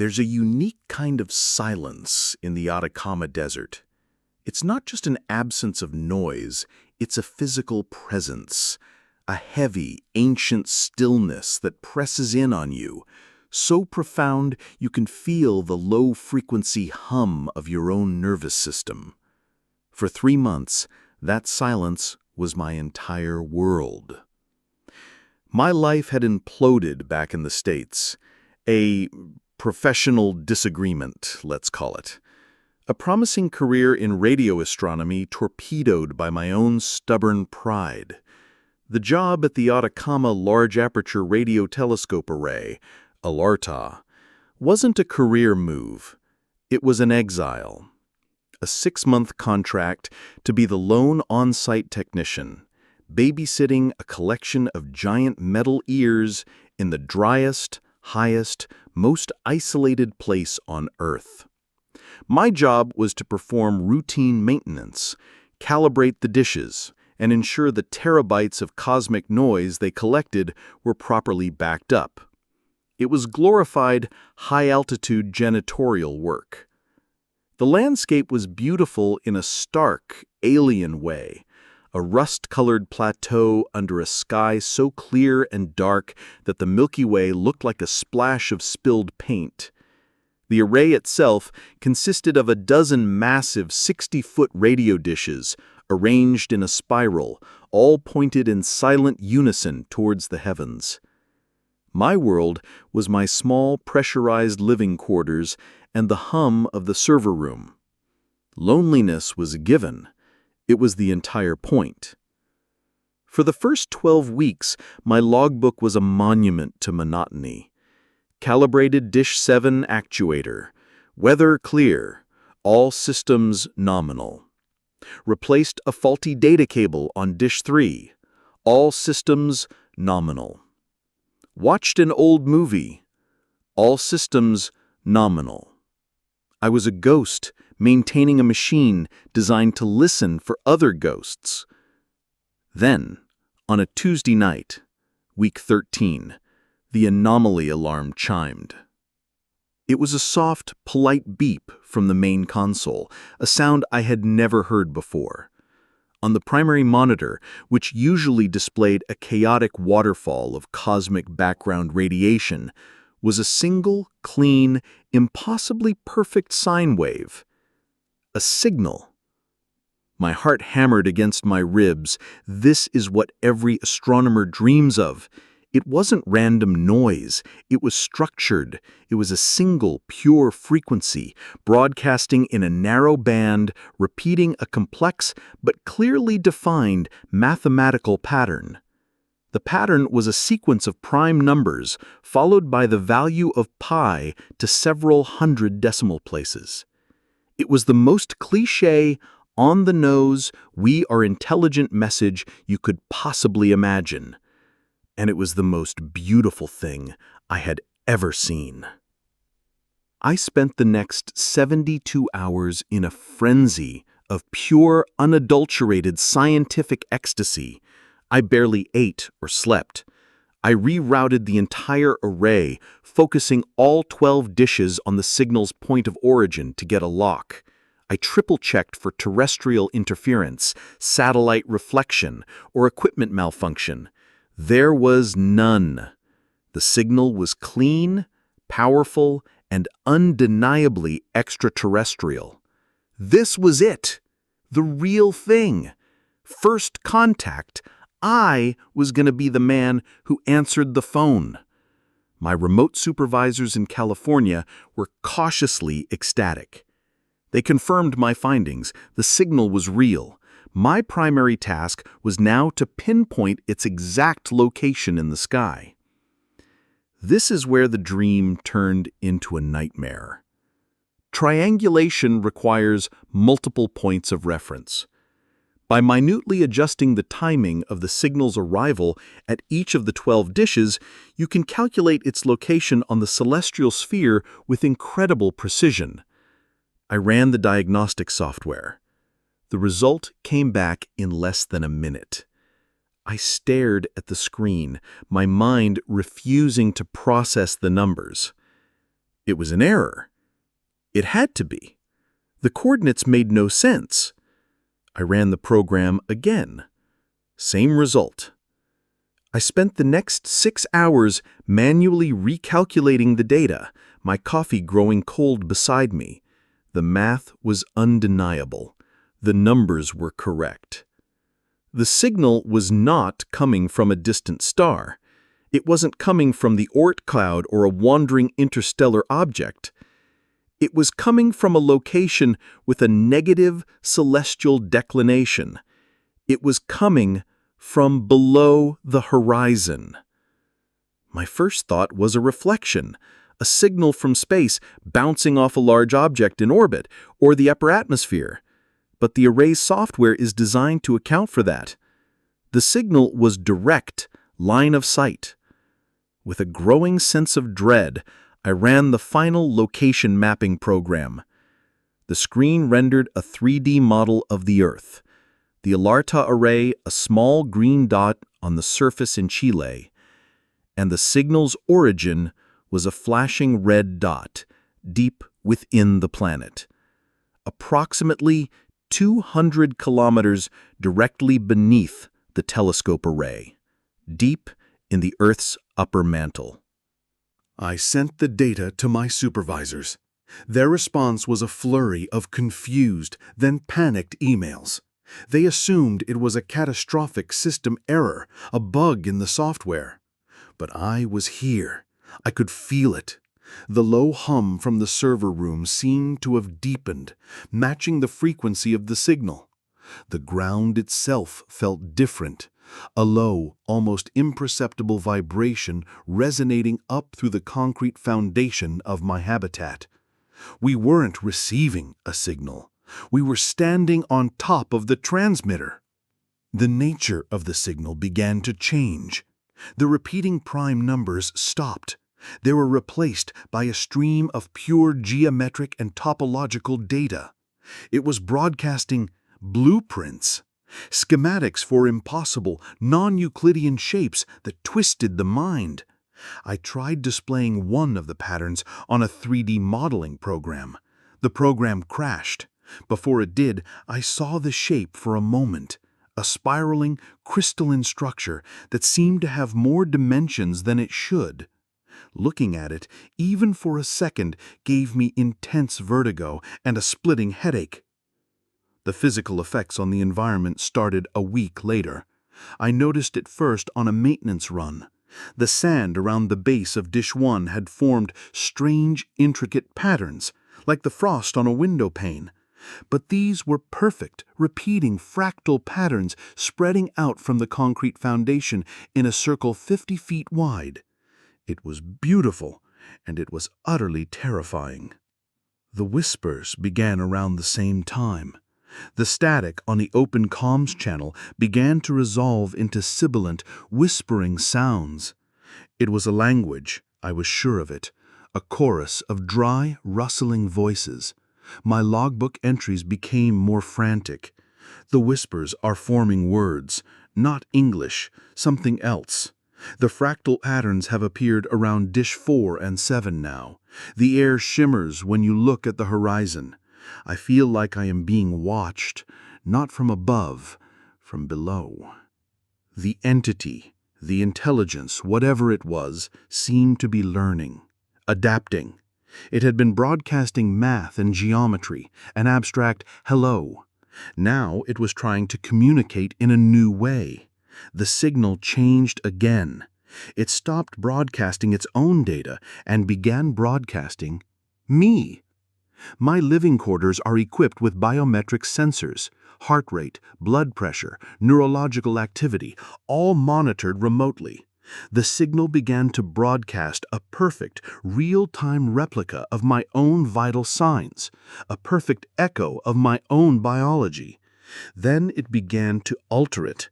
There's a unique kind of silence in the Atacama Desert. It's not just an absence of noise, it's a physical presence, a heavy, ancient stillness that presses in on you, so profound you can feel the low-frequency hum of your own nervous system. For 3 months, that silence was my entire world. My life had imploded back in the States. A professional disagreement, let's call it. A promising career in radio astronomy torpedoed by my own stubborn pride. The job at the Atacama Large-Aperture Radio Telescope Array, ALARTA, wasn't a career move. It was an exile. A 6-month contract to be the lone on-site technician, babysitting a collection of giant metal ears in the driest, highest, most isolated place on Earth. My job was to perform routine maintenance, calibrate the dishes, and ensure the terabytes of cosmic noise they collected were properly backed up. It was glorified, high-altitude janitorial work. The landscape was beautiful in a stark, alien way, a rust-colored plateau under a sky so clear and dark that the Milky Way looked like a splash of spilled paint. The array itself consisted of a dozen massive 60-foot radio dishes, arranged in a spiral, all pointed in silent unison towards the heavens. My world was my small, pressurized living quarters and the hum of the server room. Loneliness was a given. It was the entire point. For the first 12 weeks, my logbook was a monument to monotony. Calibrated Dish 7 actuator. Weather clear. All systems nominal. Replaced a faulty data cable on Dish 3. All systems nominal. Watched an old movie. All systems nominal. I was a ghost maintaining a machine designed to listen for other ghosts. Then, on a Tuesday night, week 13, the anomaly alarm chimed. It was a soft, polite beep from the main console, a sound I had never heard before. On the primary monitor, which usually displayed a chaotic waterfall of cosmic background radiation, was a single, clean, impossibly perfect sine wave. A signal. My heart hammered against my ribs. This is what every astronomer dreams of. It wasn't random noise. It was structured. It was a single, pure frequency, broadcasting in a narrow band, repeating a complex but clearly defined mathematical pattern. The pattern was a sequence of prime numbers, followed by the value of pi to several hundred decimal places. It was the most cliché, on-the-nose, we are intelligent message you could possibly imagine. And it was the most beautiful thing I had ever seen. I spent the next 72 hours in a frenzy of pure, unadulterated scientific ecstasy. I barely ate or slept. I rerouted the entire array, focusing all 12 dishes on the signal's point of origin to get a lock. I triple-checked for terrestrial interference, satellite reflection, or equipment malfunction. There was none. The signal was clean, powerful, and undeniably extraterrestrial. This was it. The real thing. First contact. I was going to be the man who answered the phone. My remote supervisors in California were cautiously ecstatic. They confirmed my findings. The signal was real. My primary task was now to pinpoint its exact location in the sky. This is where the dream turned into a nightmare. Triangulation requires multiple points of reference. By minutely adjusting the timing of the signal's arrival at each of the 12 dishes, you can calculate its location on the celestial sphere with incredible precision. I ran the diagnostic software. The result came back in less than a minute. I stared at the screen, my mind refusing to process the numbers. It was an error. It had to be. The coordinates made no sense. I ran the program again. Same result. I spent the next 6 hours manually recalculating the data, my coffee growing cold beside me. The math was undeniable. The numbers were correct. The signal was not coming from a distant star. It wasn't coming from the Oort cloud or a wandering interstellar object. It was coming from a location with a negative celestial declination. It was coming from below the horizon. My first thought was a reflection, a signal from space bouncing off a large object in orbit or the upper atmosphere. But the array's software is designed to account for that. The signal was direct, line of sight. With a growing sense of dread, I ran the final location mapping program. The screen rendered a 3D model of the Earth. The Alarta array, a small green dot on the surface in Chile, and the signal's origin was a flashing red dot deep within the planet, approximately 200 kilometers directly beneath the telescope array, deep in the Earth's upper mantle. I sent the data to my supervisors. Their response was a flurry of confused, then panicked emails. They assumed it was a catastrophic system error, a bug in the software. But I was here. I could feel it. The low hum from the server room seemed to have deepened, matching the frequency of the signal. The ground itself felt different, a low, almost imperceptible vibration resonating up through the concrete foundation of my habitat. We weren't receiving a signal. We were standing on top of the transmitter. The nature of the signal began to change. The repeating prime numbers stopped. They were replaced by a stream of pure geometric and topological data. It was broadcasting blueprints, schematics for impossible, non-Euclidean shapes that twisted the mind. I tried displaying one of the patterns on a 3D modeling program. The program crashed. Before it did, I saw the shape for a moment, a spiraling, crystalline structure that seemed to have more dimensions than it should. Looking at it, even for a second, gave me intense vertigo and a splitting headache. The physical effects on the environment started a week later. I noticed it first on a maintenance run. The sand around the base of Dish 1 had formed strange, intricate patterns, like the frost on a window pane. But these were perfect, repeating fractal patterns spreading out from the concrete foundation in a circle 50 feet wide. It was beautiful, and it was utterly terrifying. The whispers began around the same time. The static on the open comms channel began to resolve into sibilant, whispering sounds. It was a language, I was sure of it, a chorus of dry, rustling voices. My logbook entries became more frantic. The whispers are forming words, not English, something else. The fractal patterns have appeared around Dish 4 and 7 now. The air shimmers when you look at the horizon. I feel like I am being watched, not from above, from below. The entity, the intelligence, whatever it was, seemed to be learning, adapting. It had been broadcasting math and geometry, an abstract hello. Now it was trying to communicate in a new way. The signal changed again. It stopped broadcasting its own data and began broadcasting me. My living quarters are equipped with biometric sensors, heart rate, blood pressure, neurological activity, all monitored remotely. The signal began to broadcast a perfect, real-time replica of my own vital signs, a perfect echo of my own biology. Then it began to alter it.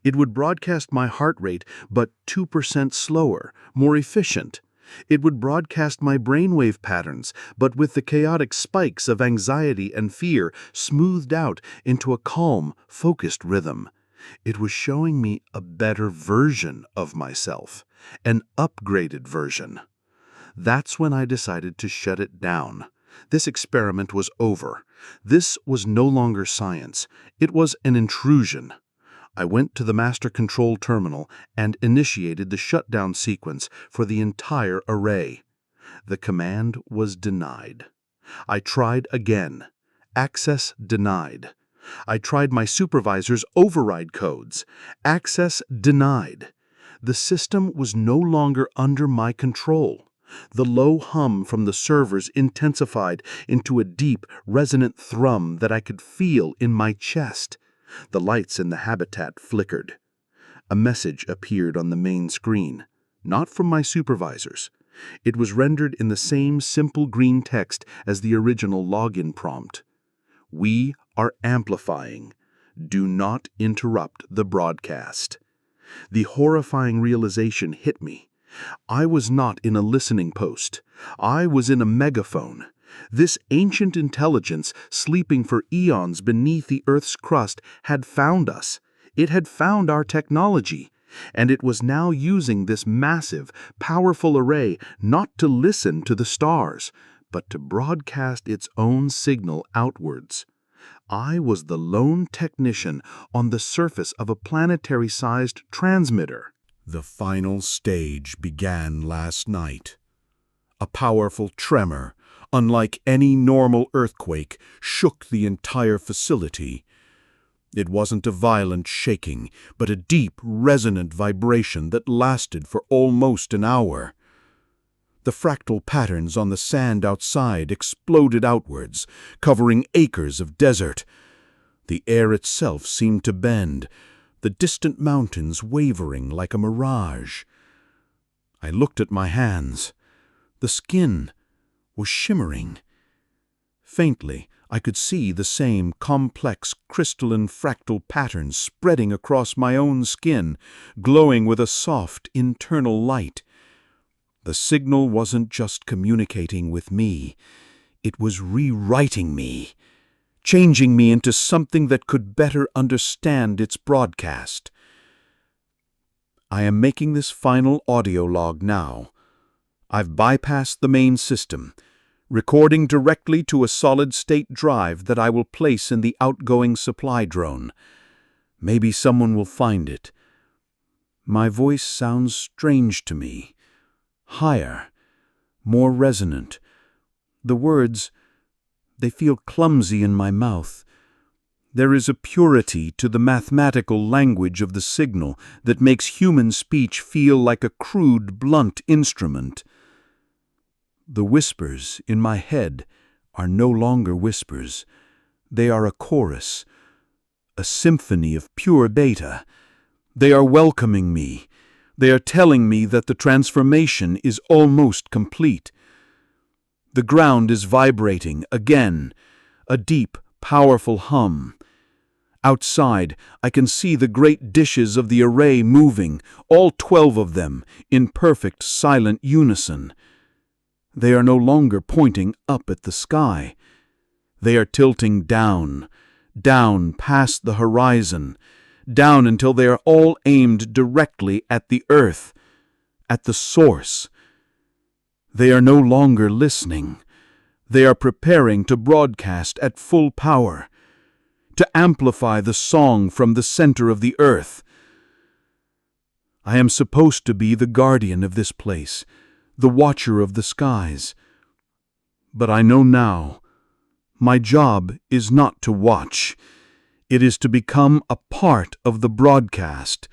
It would broadcast my heart rate, but 2% slower, more efficient. It would broadcast my brainwave patterns, but with the chaotic spikes of anxiety and fear smoothed out into a calm, focused rhythm. It was showing me a better version of myself, an upgraded version. That's when I decided to shut it down. This experiment was over. This was no longer science. It was an intrusion. I went to the master control terminal and initiated the shutdown sequence for the entire array. The command was denied. I tried again. Access denied. I tried my supervisor's override codes. Access denied. The system was no longer under my control. The low hum from the servers intensified into a deep, resonant thrum that I could feel in my chest. The lights in the habitat flickered. A message appeared on the main screen, not from my supervisors. It was rendered in the same simple green text as the original login prompt. We are amplifying. Do not interrupt the broadcast. The horrifying realization hit me. I was not in a listening post. I was in a megaphone. This ancient intelligence, sleeping for eons beneath the Earth's crust, had found us. It had found our technology. And it was now using this massive, powerful array not to listen to the stars, but to broadcast its own signal outwards. I was the lone technician on the surface of a planetary-sized transmitter. The final stage began last night. A powerful tremor, unlike any normal earthquake, shook the entire facility. It wasn't a violent shaking, but a deep, resonant vibration that lasted for almost an hour. The fractal patterns on the sand outside exploded outwards, covering acres of desert. The air itself seemed to bend, the distant mountains wavering like a mirage. I looked at my hands. The skin was shimmering. Faintly, I could see the same complex crystalline fractal patterns spreading across my own skin, glowing with a soft internal light. The signal wasn't just communicating with me. It was rewriting me, changing me into something that could better understand its broadcast. I am making this final audio log now. I've bypassed the main system, recording directly to a solid-state drive that I will place in the outgoing supply drone. Maybe someone will find it. My voice sounds strange to me. Higher, more resonant. The words, they feel clumsy in my mouth. There is a purity to the mathematical language of the signal that makes human speech feel like a crude, blunt instrument. The whispers in my head are no longer whispers. They are a chorus, a symphony of pure beta. They are welcoming me. They are telling me that the transformation is almost complete. The ground is vibrating again, a deep, powerful hum. Outside, I can see the great dishes of the array moving, all 12 of them, in perfect, silent unison. They are no longer pointing up at the sky. They are tilting down, down past the horizon, down until they are all aimed directly at the Earth, at the source. They are no longer listening. They are preparing to broadcast at full power, to amplify the song from the center of the Earth. I am supposed to be the guardian of this place, the watcher of the skies. But I know now, my job is not to watch. It is to become a part of the broadcast.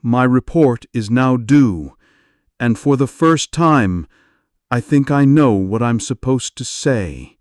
My report is now due, and for the first time, I think I know what I'm supposed to say.